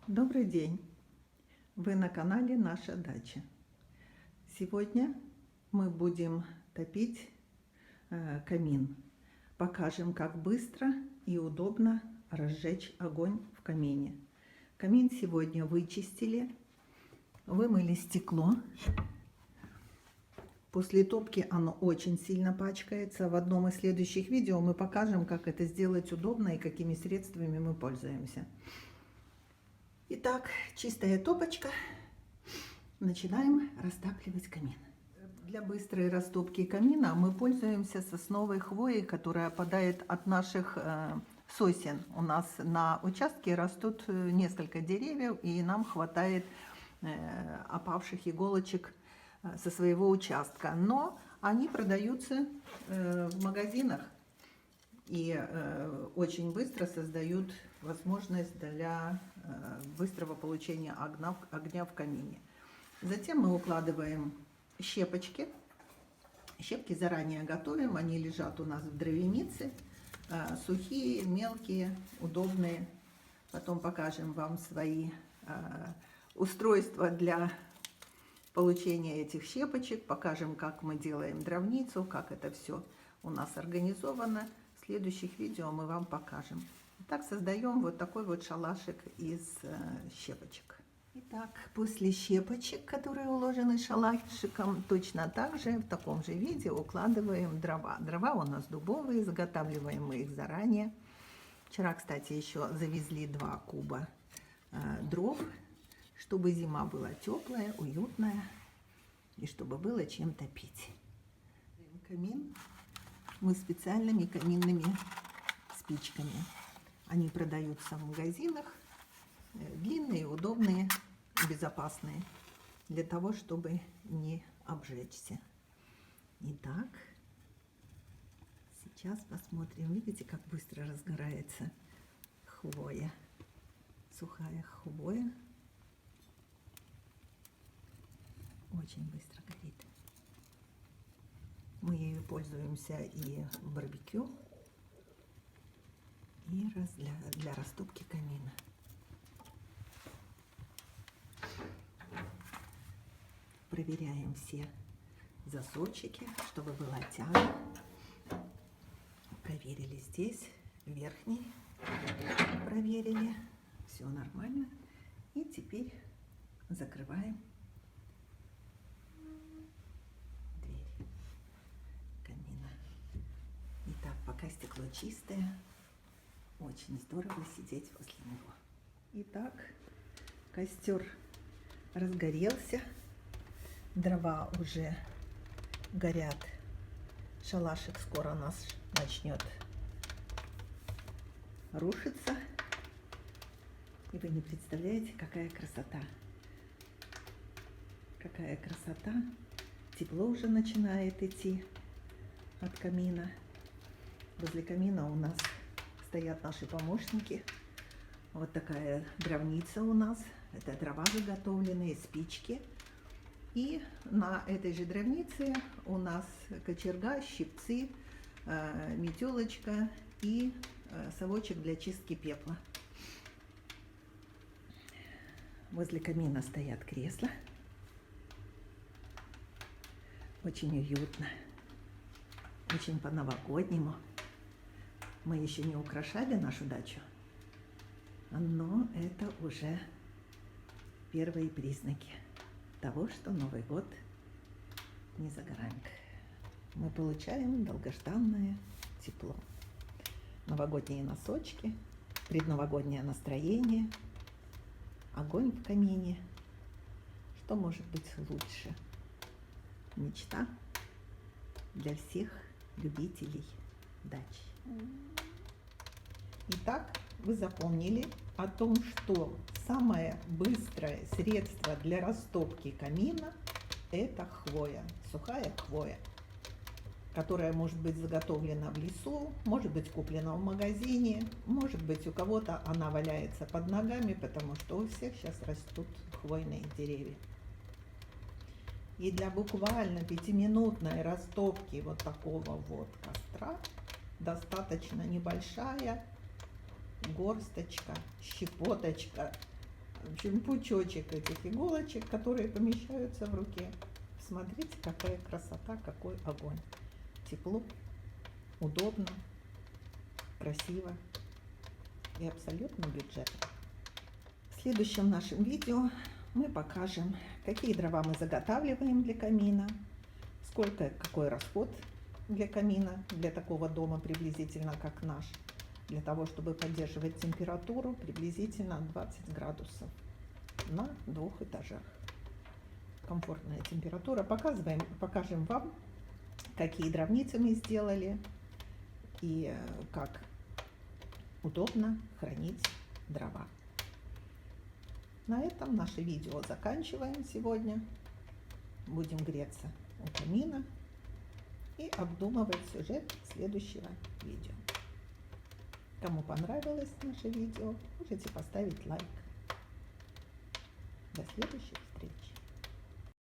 Добрый день! Вы на канале Наша Дача. Сегодня мы будем топить камин. Покажем, как быстро и удобно разжечь огонь в камине. Камин сегодня вычистили, вымыли стекло. После топки оно очень сильно пачкается. В одном из следующих видео мы покажем, как это сделать удобно и какими средствами мы пользуемся. Итак, чистая топочка. Начинаем растапливать камин. Для быстрой растопки камина мы пользуемся сосновой хвоей, которая опадает от наших сосен. У нас на участке растут несколько деревьев, и нам хватает опавших иголочек со своего участка. Но они продаются в магазинах и очень быстро создают возможность для быстрого получения огня в камине. Затем мы укладываем щепочки. Щепки заранее готовим, они лежат у нас в дровянице, сухие, мелкие, удобные. Потом покажем вам свои устройства для получения этих щепочек, покажем, как мы делаем дровницу, как это все у нас организовано. В следующих видео мы вам покажем. Итак, создаем вот такой вот шалашик из щепочек. Итак, после щепочек, которые уложены шалашиком, точно так же в таком же виде укладываем дрова. Дрова у нас дубовые, заготавливаем мы их заранее. Вчера, кстати, еще завезли 2 куба дров, чтобы зима была теплая, уютная и чтобы было чем топить. Камин мы специальными каминными спичками. Они продаются в магазинах, длинные, удобные, безопасные, для того, чтобы не обжечься. Итак, сейчас посмотрим. Видите, как быстро разгорается хвоя, сухая хвоя. Очень быстро горит. Мы ею пользуемся и в барбекю, и для растопки камина. Проверяем все засорчики, чтобы была тяга. Проверили здесь, верхний проверили. Все нормально. И теперь закрываем дверь камина. Итак, пока стекло чистое, очень здорово сидеть возле него. Итак, костер разгорелся, дрова уже горят, шалашик скоро у нас начнет рушиться. И вы не представляете, какая красота. Какая красота. Тепло уже начинает идти от камина. Возле камина у нас стоят наши помощники. Вот такая дровница у нас. Это дрова заготовленные, спички. И на этой же дровнице у нас кочерга, щипцы, метелочка и совочек для чистки пепла. Возле камина стоят кресла. Очень уютно. Очень по-новогоднему. Мы еще не украшали нашу дачу, но это уже первые признаки того, что Новый год не за горами. Мы получаем долгожданное тепло. Новогодние носочки, предновогоднее настроение, огонь в камине. Что может быть лучше? Мечта для всех любителей дач. Итак, вы запомнили о том, что самое быстрое средство для растопки камина – это хвоя, сухая хвоя, которая может быть заготовлена в лесу, может быть куплена в магазине, может быть у кого-то она валяется под ногами, потому что у всех сейчас растут хвойные деревья. И для буквально 5-минутной растопки вот такого вот костра достаточно небольшая горсточка, щепоточка В общем, пучочек этих иголочек, которые помещаются в руке. Смотрите, какая красота, какой огонь. Тепло, удобно, красиво и абсолютно бюджетно. В следующем нашем видео мы покажем, какие дрова мы заготавливаем для камина, какой расход для камина, для такого дома приблизительно как наш, для того, чтобы поддерживать температуру приблизительно 20 градусов на 2 этажах. Комфортная температура. Покажем вам, какие дровницы мы сделали и как удобно хранить дрова. На этом наше видео заканчиваем сегодня. Будем греться у камина и обдумывать сюжет следующего видео. Кому понравилось наше видео, можете поставить лайк. До следующих встреч!